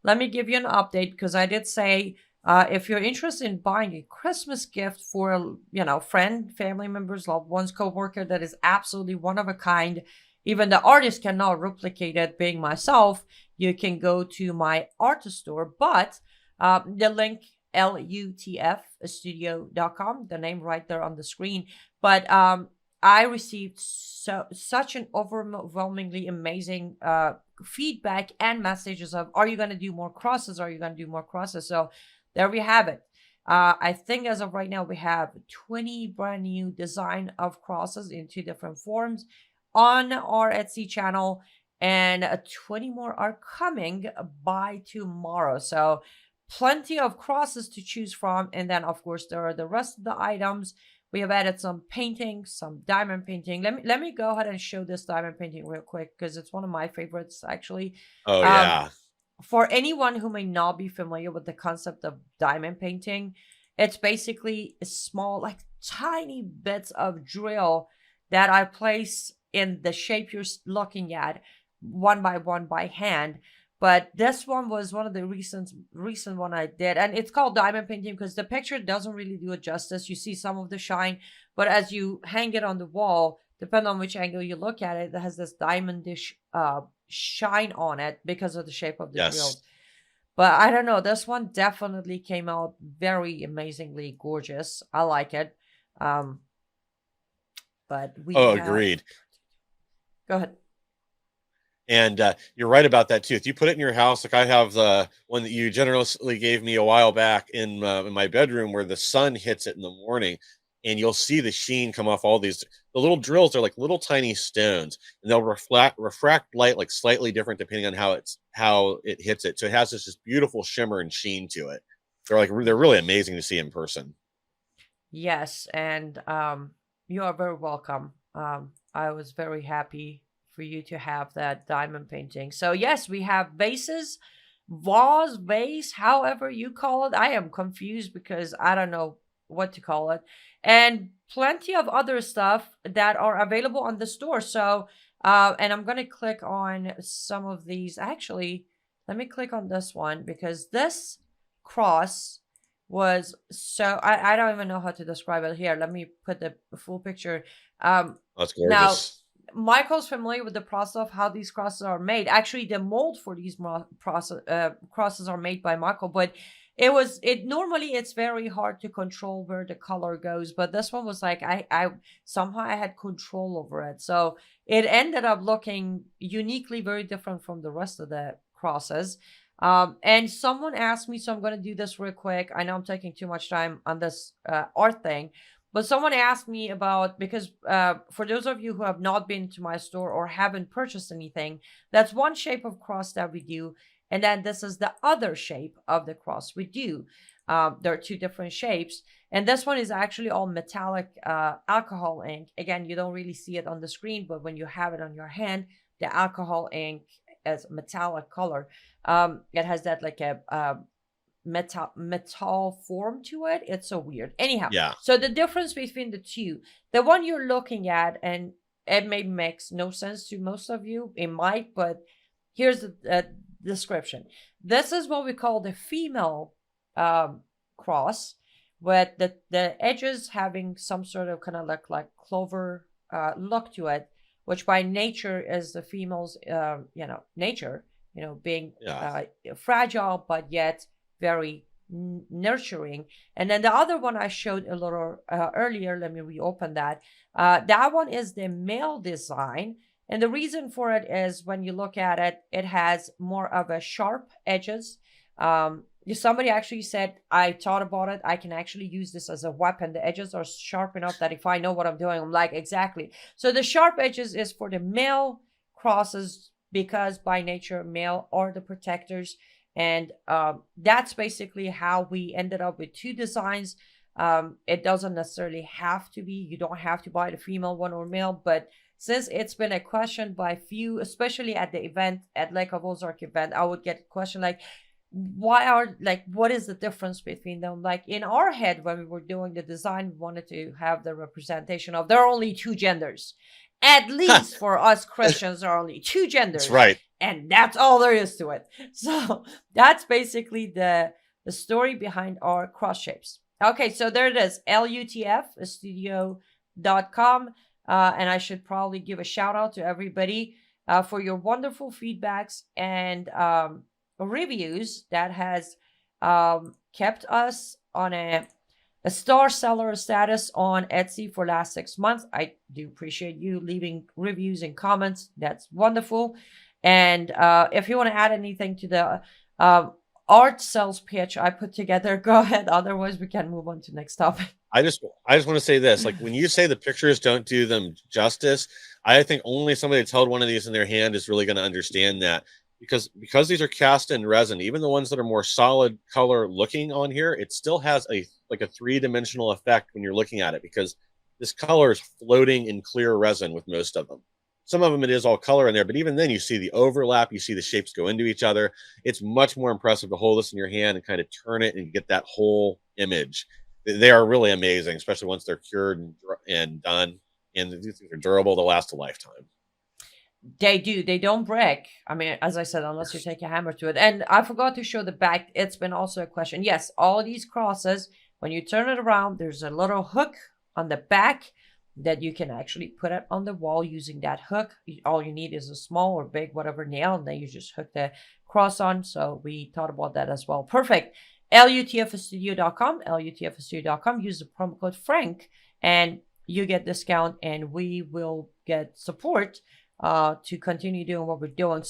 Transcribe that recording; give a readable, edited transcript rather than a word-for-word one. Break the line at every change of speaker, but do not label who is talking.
let me give you an update because I did say if you're interested in buying a Christmas gift for friend, family members, loved ones, coworker that is absolutely one of a kind, even the artist cannot replicate it. Being myself, you can go to my artist store, but the link lutfstudio.com, the name right there on the screen. But I received such an overwhelmingly amazing feedback and messages of, are you going to do more crosses? Are you going to do more crosses? So there we have it. I think as of right now, we have 20 brand new design of crosses in 2 different forms on our Etsy channel, and 20 more are coming by tomorrow. So plenty of crosses to choose from. And then, of course, there are the rest of the items. We have added some painting, some diamond painting. Let me go ahead and show this diamond painting real quick because it's one of my favorites, actually.
Oh
Um,
yeah.
for anyone who may not be familiar with the concept of diamond painting, it's basically a small, like tiny bits of drill that I place in the shape you're looking at, one by one by hand. But this one was one of the recent one I did, and it's called diamond painting because the picture doesn't really do it justice. You see some of the shine, but as you hang it on the wall, depending on which angle you look at it, it has this diamondish shine on it because of the shape of the
Yes.
drills. But I don't know, this one definitely came out very amazingly gorgeous. I like it. Um, but we
Oh,
have,
agreed.
go ahead.
And you're right about that too. If you put it in your house, like I have the one that you generously gave me a while back in my bedroom, where the sun hits it in the morning, and you'll see the sheen come off all these. The little drills are like little tiny stones, and they'll refract light like slightly different depending on how it hits it. So it has this just beautiful shimmer and sheen to it. They're really amazing to see in person.
Yes, and you are very welcome. I was very happy for you to have that diamond painting. So yes, we have vases, vase, however you call it. I am confused because I don't know what to call it, and plenty of other stuff that are available on the store. So, and I'm gonna click on some of these. Actually, let me click on this one because this cross was so I don't even know how to describe it here. Let me put the full picture.
That's
Now
gorgeous.
Michael's familiar with the process of how these crosses are made. Actually, the mold for these crosses are made by Michael, but it normally it's very hard to control where the color goes. But this one was like I somehow I had control over it, so it ended up looking uniquely very different from the rest of the crosses. And someone asked me, so I'm going to do this real quick. I know I'm taking too much time on this art thing, but someone asked me about, because for those of you who have not been to my store or haven't purchased anything, that's one shape of cross that we do. And then this is the other shape of the cross we do. There are 2 different shapes. And this one is actually all metallic alcohol ink. Again, you don't really see it on the screen, but when you have it on your hand, the alcohol ink as metallic color, it has that like a metal form to it. It's so weird. Anyhow,
Yeah.
so the difference between the two, the one you're looking at, and it may makes no sense to most of you, it might, but here's the description. This is what we call the female cross, with the edges having some sort of kind of like clover look to it, which by nature is the female's nature, being
Yeah.
fragile but yet very nurturing. And then the other one I showed a little earlier, let me reopen that. That one is the male design. And the reason for it is when you look at it, it has more of a sharp edges. Somebody actually said, I thought about it. I can actually use this as a weapon. The edges are sharp enough that if I know what I'm doing, I'm like, exactly. So the sharp edges is for the male crosses because by nature, male are the protectors. And that's basically how we ended up with 2 designs. It doesn't necessarily have to be, you don't have to buy the female one or male, but since it's been a question by few, especially at the event, at Lake of Ozark event, I would get a question like, what is the difference between them? Like in our head, when we were doing the design, we wanted to have the representation of there are only 2 genders. At least for us Christians, there are only 2
That's
genders.
right.
And that's all there is to it. So that's basically the story behind our cross shapes. Okay, so there it is, lutfstudio.com. And I should probably give a shout out to everybody for your wonderful feedbacks and reviews that has kept us on a star seller status on Etsy for last 6 months. I do appreciate you leaving reviews and comments. That's wonderful. And if you want to add anything to the art sales pitch I put together, go ahead. Otherwise, we can move on to next topic.
I just want to say this. Like when you say the pictures don't do them justice, I think only somebody that's held one of these in their hand is really going to understand that because these are cast in resin, even the ones that are more solid color looking on here, it still has a like a three-dimensional effect when you're looking at it because this color is floating in clear resin with most of them. Some of them it is all color in there, but even then you see the overlap, you see the shapes go into each other. It's much more impressive to hold this in your hand and kind of turn it and get that whole image. They are really amazing, especially once they're cured and done. And these things are durable; they'll last a lifetime.
They do. They don't break. I mean, as I said, unless you take a hammer to it. And I forgot to show the back. It's been also a question. Yes, all of these crosses, when you turn it around, there's a little hook on the back that you can actually put it on the wall using that hook. All you need is a small or big, whatever nail, and then you just hook the cross on. So we thought about that as well. Perfect. lutfstudio.com, lutfstudio.com. Use the promo code Frank, and you get discount, and we will get support to continue doing what we're doing.